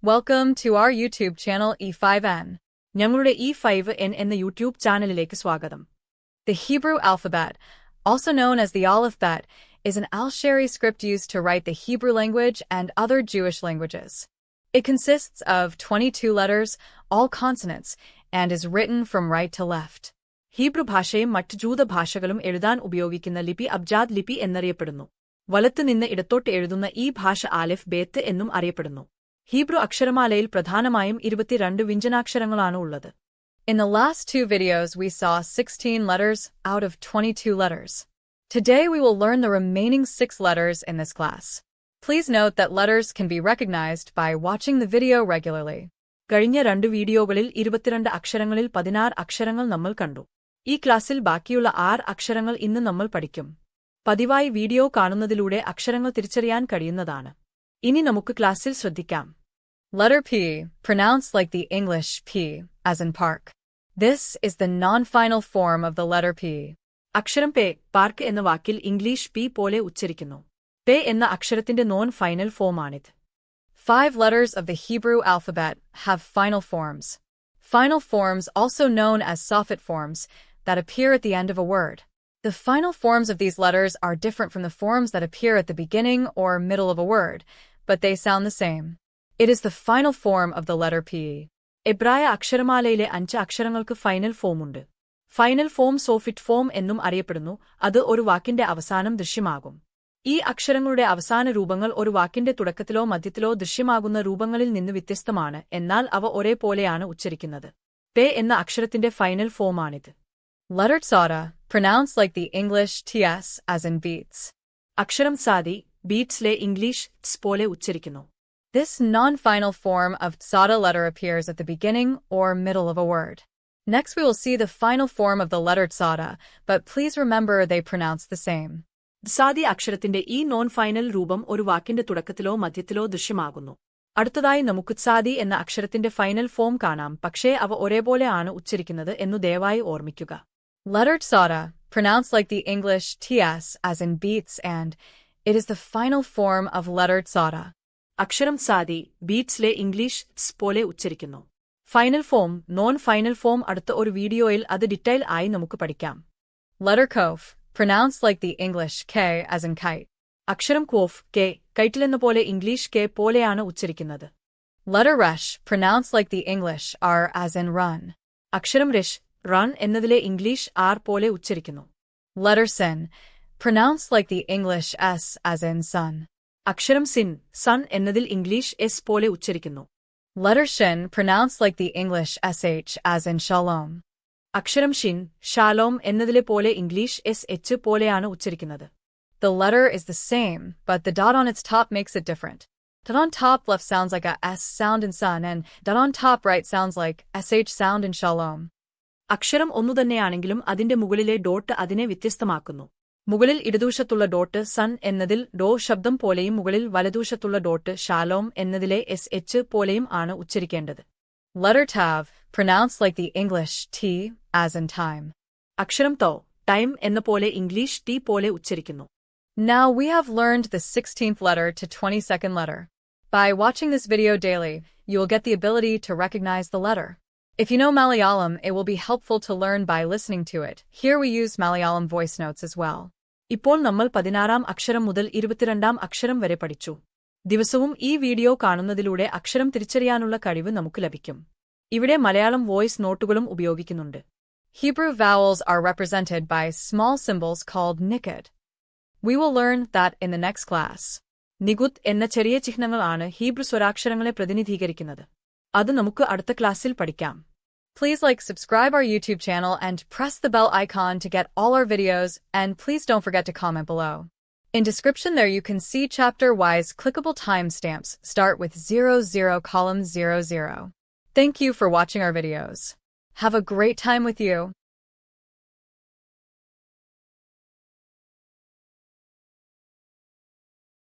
Welcome to our YouTube channel E5N. ഞങ്ങളുടെ E5N എന്ന YouTube ചാനലിലേക്ക് സ്വാഗതം. The Hebrew alphabet, also known as the Aleph-Bet, is an Al-Shari script used to write the Hebrew language and other Jewish languages. It consists of 22 letters, all consonants, and is written from right to left. Hebrew ഭാഷയും മറ്റ് ജൂത ഭാഷകളും എഴുതാൻ ഉപയോഗിക്കുന്ന ലിപി അബ്ജാദ് ലിപി എന്നറിയപ്പെടുന്നു. വലത്തുനിന്ന് ഇടത്തോട്ട് എഴുതുന്ന ഈ ഭാഷ ആലിഫ് ബേത്ത് എന്നും അറിയപ്പെടുന്നു. ഹീബ്രു അക്ഷരമാലയിൽ പ്രധാനമായും 22 വ്യഞ്ജനാക്ഷരങ്ങളാണ് ഉള്ളത്. In the last two videos we saw 16 letters out of 22 letters. Today we will learn the remaining 6 letters in this class. Please note that letters can be recognized by watching the video regularly. കഴിഞ്ഞ രണ്ട് വീഡിയോകളിൽ 22 അക്ഷരങ്ങളിൽ 16 അക്ഷരങ്ങൾ നമ്മൾ കണ്ടു. ഈ ക്ലാസ്സിൽ ബാക്കിയുള്ള 6 അക്ഷരങ്ങൾ ഇന്ന് നമ്മൾ പഠിക്കും. പതിവായി വീഡിയോ കാണുന്നതിലൂടെ അക്ഷരങ്ങൾ തിരിച്ചറിയാൻ കഴിയുന്നതാണ്. ഇനി നമുക്ക് ക്ലാസ്സിൽ ശ്രദ്ധിക്കാം. Letter P, pronounced like the English P, as in park. This is the non-final form of the letter P. അക്ഷരം പേ, പാർക്ക് എന്ന വാക്കിൽ ഇംഗ്ലീഷ് പി പോലെ ഉച്ചരിക്കുന്നു. പേ എന്ന അക്ഷരത്തിന്റെ non-final ഫോമാണിത്. 5 letters of the Hebrew alphabet have final forms. Final forms, also known as soffit forms, that appear at the end of a word. The final forms of these letters are different from the forms that appear at the beginning or middle of a word, but they sound the same. It is the final form of the letter P. എബ്രായ അക്ഷരമാലയിലെ 5 അക്ഷരങ്ങൾക്ക് final ഫോമുണ്ട്. Final form സോഫിറ്റ് form എന്നും അറിയപ്പെടുന്നു. അത് ഒരു വാക്കിന്റെ അവസാനം ദൃശ്യമാകും. ഈ അക്ഷരങ്ങളുടെ അവസാന രൂപങ്ങൾ ഒരു വാക്കിന്റെ തുടക്കത്തിലോ മധ്യത്തിലോ ദൃശ്യമാകുന്ന രൂപങ്ങളിൽ നിന്ന് വ്യത്യസ്തമാണ്, എന്നാൽ അവ ഒരേപോലെയാണ് ഉച്ചരിക്കുന്നത്. പേ എന്ന അക്ഷരത്തിന്റെ final ഫോമാണിത്. Letter Tzada, pronounced like the English ts as in beats. അക്ഷരം സാദി, ബീറ്റ്സ്ലെ ഇംഗ്ലീഷ് ts പോലെ ഉച്ചരിക്കുന്നു. This non-final form of Tzada letter appears at the beginning or middle of a word. Next we will see the final form of the letter Tzada, but please remember they pronounce the same. Saadi അക്ഷരത്തിന്റെ ഈ non-final രൂപം ഒരു വാക്കിന്റെ തുടക്കത്തിലോ മധ്യത്തിലോ ദൃശ്യമാകുന്നു. അടുത്തതായി നമുക്ക് സാദി എന്ന അക്ഷരത്തിന്റെ final form കാണാം, പക്ഷേ അവ ഒരേപോലെ ആണ് ഉച്ചരിക്കുന്നത് എന്നു ദയവായി ഓർമ്മിക്കുക. Letter Tzada, pronounced like the English ts as in beats, and it is the final form of letter Tzada. അക്ഷരം സാദി, ബീറ്റ്സ്ലെ ഇംഗ്ലീഷ് ts പോലെ ഉച്ചരിക്കുന്നു. ഫൈനൽ ഫോം, non-final ഫോം അടുത്ത ഒരു വീഡിയോയിൽ അത് ഡീറ്റെയിൽ ആയി നമുക്ക് പഠിക്കാം. Letter Kof, pronounced like the English k as in kite. അക്ഷരം കോഫ്, കെ, കൈറ്റിലെന്ന പോലെ ഇംഗ്ലീഷ് കെ പോലെയാണ് ഉച്ചരിക്കുന്നത്. Letter Resh, pronounced like the English r as in run. അക്ഷരം റിഷ്, റൺ എന്നതിലെ ഇംഗ്ലീഷ് ആർ പോലെ ഉച്ചരിക്കുന്നു. Letter Sin, pronounced like the English s as in sun. അക്ഷരം sin, sun എന്നതിൽ English S പോലെ ഉച്ചരിക്കുന്നു. Letter Shin, pronounced like the English sh as in shalom. അക്ഷരം shin, Shalom എന്നതിലെ പോലെ English S H പോലെയാണ് ഉച്ചരിക്കുന്നത്. The letter is the same, but the dot on its top makes it different. Dot on top left sounds like a s sound in sun, and dot on top right sounds like sh sound in shalom. അക്ഷരം ഒന്നുതന്നെയാണെങ്കിലും അതിന്റെ മുകളിലെ dot അതിനെ വ്യത്യസ്തമാക്കുന്നു. മുകളിൽ ഇടതുവശത്തുള്ള dot sun എന്നതിൽ ഡോ ശബ്ദം പോലെയും മുകളിൽ വലതുവശത്തുള്ള ഡോട്ട് ഷാലോം എന്നതിലെ എസ് എച്ച് പോലെയും ആണ് ഉച്ചരിക്കേണ്ടത്. Letter Tav, pronounced like the English t as in time. അക്ഷരം തോ, ടൈം എന്ന പോലെ ഇംഗ്ലീഷ് ടി പോലെ ഉച്ചരിക്കുന്നു. Now we have learned the 16th letter to 22nd letter. By watching this video daily, you will get the ability to recognize the letter. If you know Malayalam, it will be helpful to learn by listening to it. Here we use Malayalam voice notes as well. ഇപ്പോൾ നമ്മൾ 16ാം അക്ഷരം മുതൽ 22ാം അക്ഷരം വരെ പഠിച്ചു. ദിവസവും ഈ video കാണുന്നതിലൂടെ അക്ഷരം തിരിച്ചറിയാനുള്ള കഴിവ് നമുക്ക് ലഭിക്കും. ഇവിടെ മലയാളം വോയിസ് നോട്ടുകളും ഉപയോഗിക്കുന്നുണ്ട്. Hebrew vowels are represented by small symbols called nikud. We will learn that in the next class. നികുത് എന്ന ചെറിയ ചിഹ്നങ്ങളാണ് ഹീബ്രു സ്വരാക്ഷരങ്ങളെ പ്രതിനിധീകരിക്കുന്നത്. അത് നമുക്ക് അടുത്ത ക്ലാസ്സിൽ പഠിക്കാം. Please subscribe our YouTube channel and press the bell icon to get all our videos, and please don't forget to comment below. In description there you can see chapter-wise clickable timestamps. Start with 00 column 00. Thank you for watching our videos. Have a great time with you.